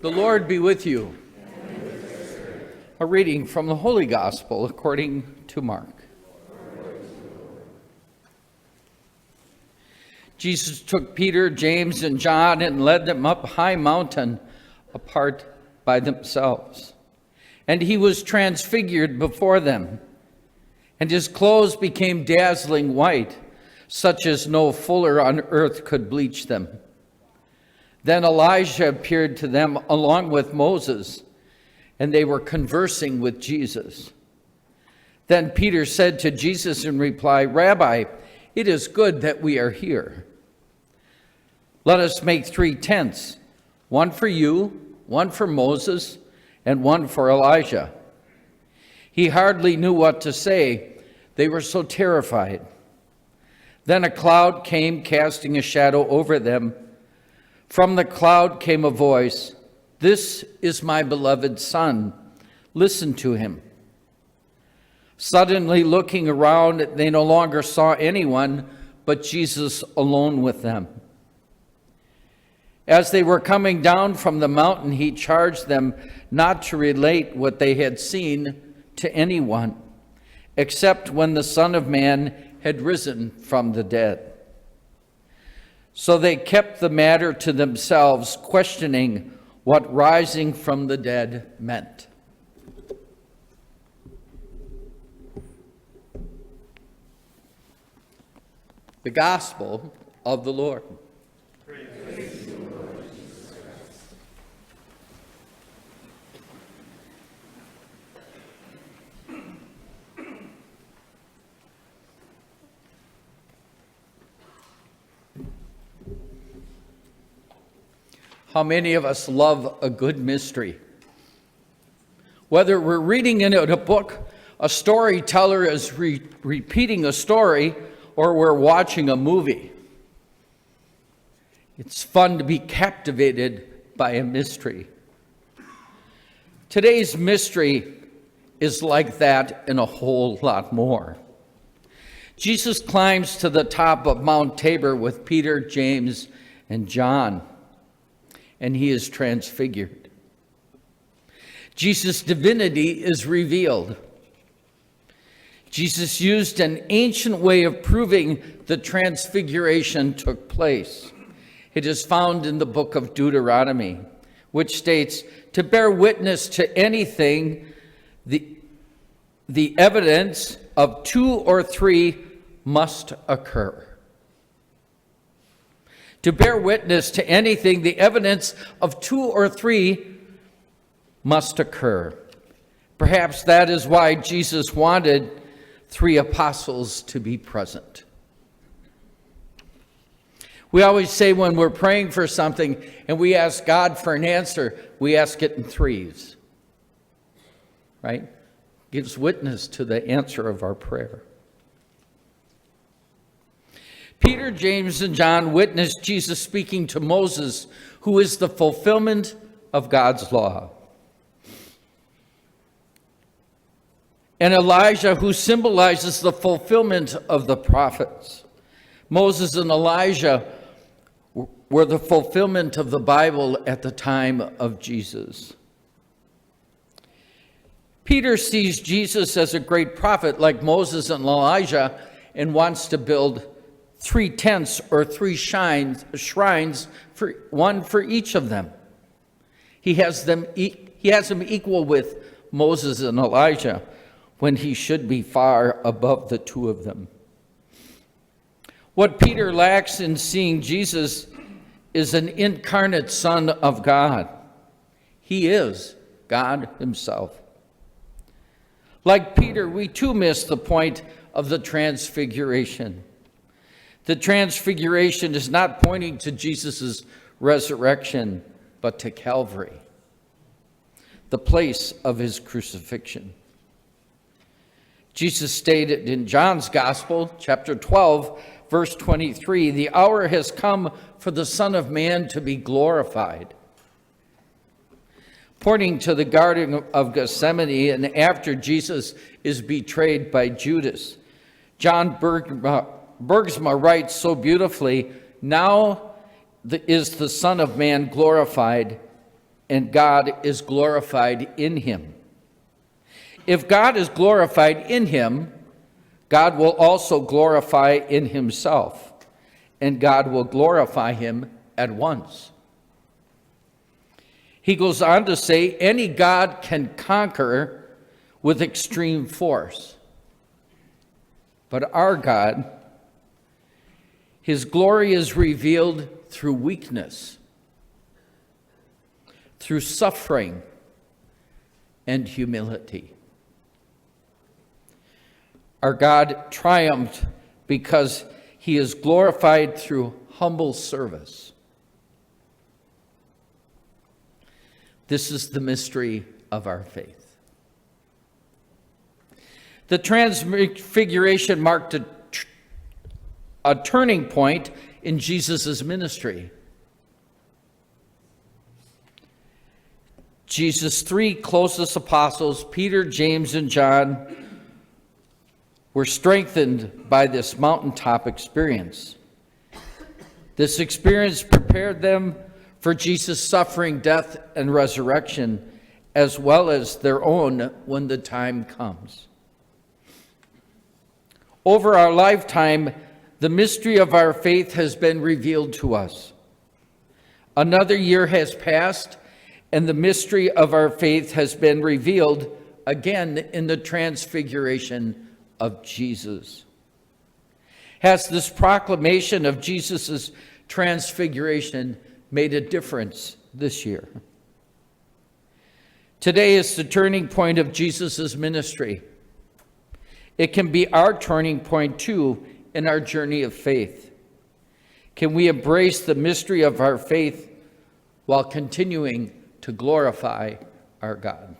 The Lord be with you. A reading from the Holy Gospel according to Mark. Jesus took Peter, James, and John and led them up a high mountain apart by themselves. And he was transfigured before them, and his clothes became dazzling white, such as no fuller on earth could bleach them. Then Elijah appeared to them along with Moses, and they were conversing with Jesus. Then Peter said to Jesus in reply, "Rabbi, it is good that we are here. Let us make 3 tents, one for you, one for Moses, and one for Elijah." He hardly knew what to say. They were so terrified. Then a cloud came, casting a shadow over them. From the cloud came a voice, "This is my beloved Son. Listen to him." Suddenly, looking around, they no longer saw anyone but Jesus alone with them. As they were coming down from the mountain, he charged them not to relate what they had seen to anyone, except when the Son of Man had risen from the dead. So they kept the matter to themselves, questioning what rising from the dead meant. The Gospel of the Lord. Praise to you, Lord Jesus Christ. How many of us love a good mystery? Whether we're reading in a book, a storyteller is repeating a story, or we're watching a movie. It's fun to be captivated by a mystery. Today's mystery is like that and a whole lot more. Jesus climbs to the top of Mount Tabor with Peter, James, and John, and he is transfigured. Jesus' divinity is revealed. Jesus used an ancient way of proving the transfiguration took place. It is found in the book of Deuteronomy, which states, "To bear witness to anything, the evidence of 2 or 3 must occur." To bear witness to anything, the evidence of 2 or 3 must occur. Perhaps that is why Jesus wanted 3 apostles to be present. We always say when we're praying for something and we ask God for an answer, we ask it in 3s, right? Gives witness to the answer of our prayer. Peter, James, and John witnessed Jesus speaking to Moses, who is the fulfillment of God's law, and Elijah, who symbolizes the fulfillment of the prophets. Moses and Elijah were the fulfillment of the Bible at the time of Jesus. Peter sees Jesus as a great prophet like Moses and Elijah and wants to build 3 tents or 3 shrines, for one for each of them. He has them equal with Moses and Elijah, when he should be far above the 2 of them. What Peter lacks in seeing Jesus is an incarnate Son of God. He is God himself. Like Peter, we too miss the point of the transfiguration. The transfiguration is not pointing to Jesus' resurrection, but to Calvary, the place of his crucifixion. Jesus stated in John's Gospel, chapter 12, verse 23, "The hour has come for the Son of Man to be glorified." Pointing to the Garden of Gethsemane and after Jesus is betrayed by Judas, John Bergsma writes so beautifully, "Now is the Son of Man glorified, and God is glorified in him. If God is glorified in him, God will also glorify in himself, and God will glorify him at once. He goes on to say, any God can conquer with extreme force. But our God, his glory is revealed through weakness, through suffering, and humility. Our God triumphed because he is glorified through humble service. This is the mystery of our faith. The Transfiguration marked a turning point in Jesus' ministry. Jesus' three closest apostles, Peter, James, and John, were strengthened by this mountaintop experience. This experience prepared them for Jesus' suffering, death, and resurrection, as well as their own when the time comes. Over our lifetime, the mystery of our faith has been revealed to us. Another year has passed, and the mystery of our faith has been revealed again in the transfiguration of Jesus. Has this proclamation of Jesus' transfiguration made a difference this year? Today is the turning point of Jesus' ministry. It can be our turning point too in our journey of faith. Can we embrace the mystery of our faith while continuing to glorify our God?